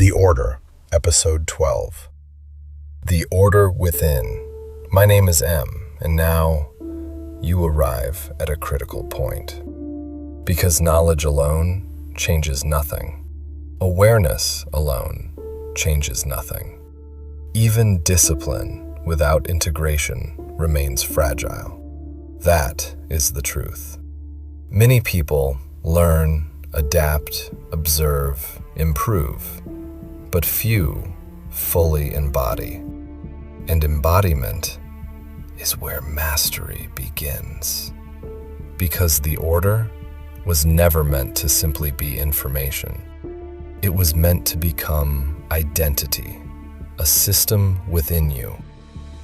The Order, Episode 12. The Order Within. My name is M, and now you arrive at a critical point. Because knowledge alone changes nothing. Awareness alone changes nothing. Even discipline without integration remains fragile. That is the truth. Many people learn, adapt, observe, improve, but few fully embody. And embodiment is where mastery begins. Because the order was never meant to simply be information. It was meant to become identity, a system within you,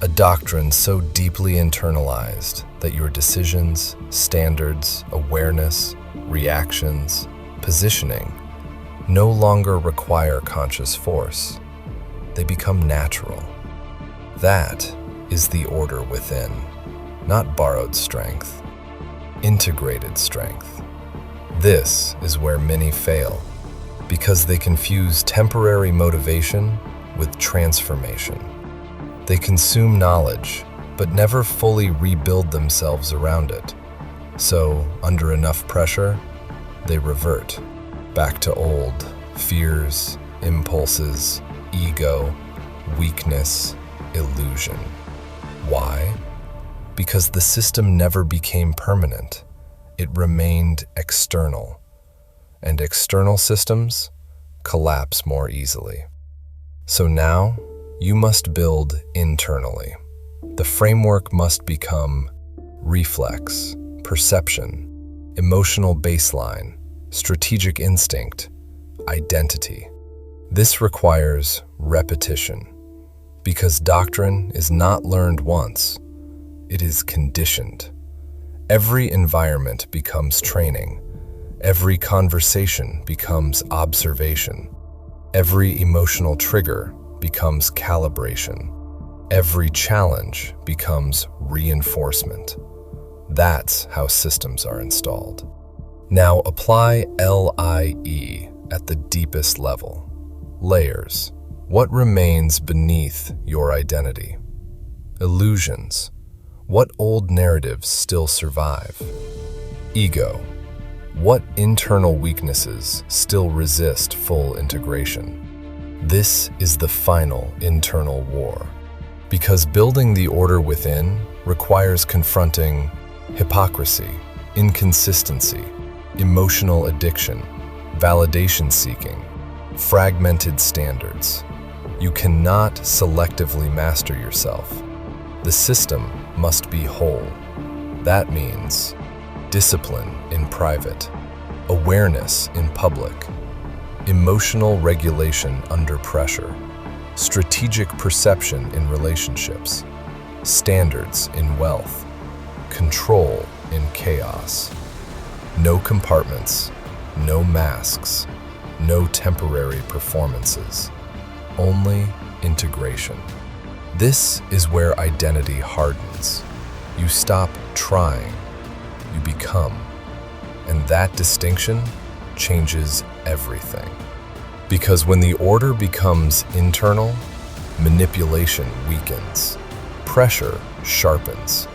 a doctrine so deeply internalized that your decisions, standards, awareness, reactions, positioning no longer require conscious force. They become natural. That is the order within, not borrowed strength, integrated strength. This is where many fail, because they confuse temporary motivation with transformation. They consume knowledge, but never fully rebuild themselves around it. So, under enough pressure, they revert back to old fears, impulses, ego, weakness, illusion. Why? Because the system never became permanent. It remained external. And external systems collapse more easily. So now, you must build internally. The framework must become reflex, perception, emotional baseline, strategic instinct, identity. This requires repetition, because doctrine is not learned once, it is conditioned. Every environment becomes training. Every conversation becomes observation. Every emotional trigger becomes calibration. Every challenge becomes reinforcement. That's how systems are installed. Now apply L.I.E. at the deepest level. Layers. What remains beneath your identity? Illusions. What old narratives still survive? Ego. What internal weaknesses still resist full integration? This is the final internal war. Because building the order within requires confronting hypocrisy, inconsistency, emotional addiction, validation seeking, fragmented standards. You cannot selectively master yourself. The system must be whole. That means discipline in private, awareness in public, emotional regulation under pressure, strategic perception in relationships, standards in wealth, control in chaos. No compartments, no masks, no temporary performances, only integration. This is where identity hardens. You stop trying, you become. And that distinction changes everything. Because when the order becomes internal, manipulation weakens, pressure sharpens,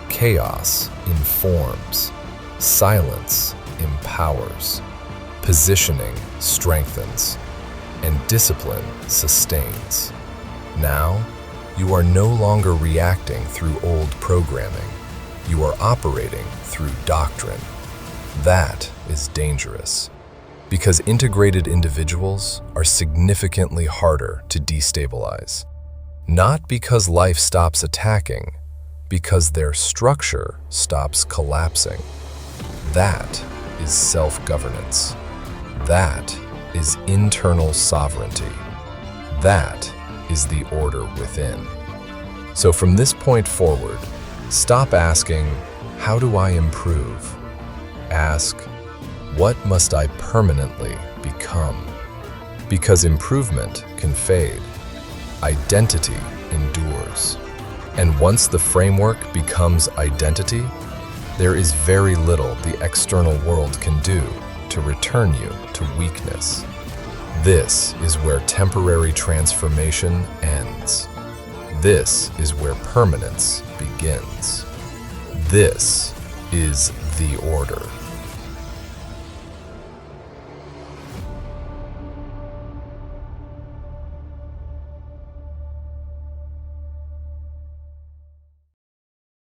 chaos informs, silence empowers, positioning strengthens, and discipline sustains. Now, you are no longer reacting through old programming. You are operating through doctrine. That is dangerous, because integrated individuals are significantly harder to destabilize. Not because life stops attacking, because their structure stops collapsing. That is self-governance. That is internal sovereignty. That is the order within. So from this point forward, stop asking, how do I improve? Ask, what must I permanently become? Because improvement can fade. Identity endures. And once the framework becomes identity, there is very little the external world can do to return you to weakness. This is where temporary transformation ends. This is where permanence begins. This is the order.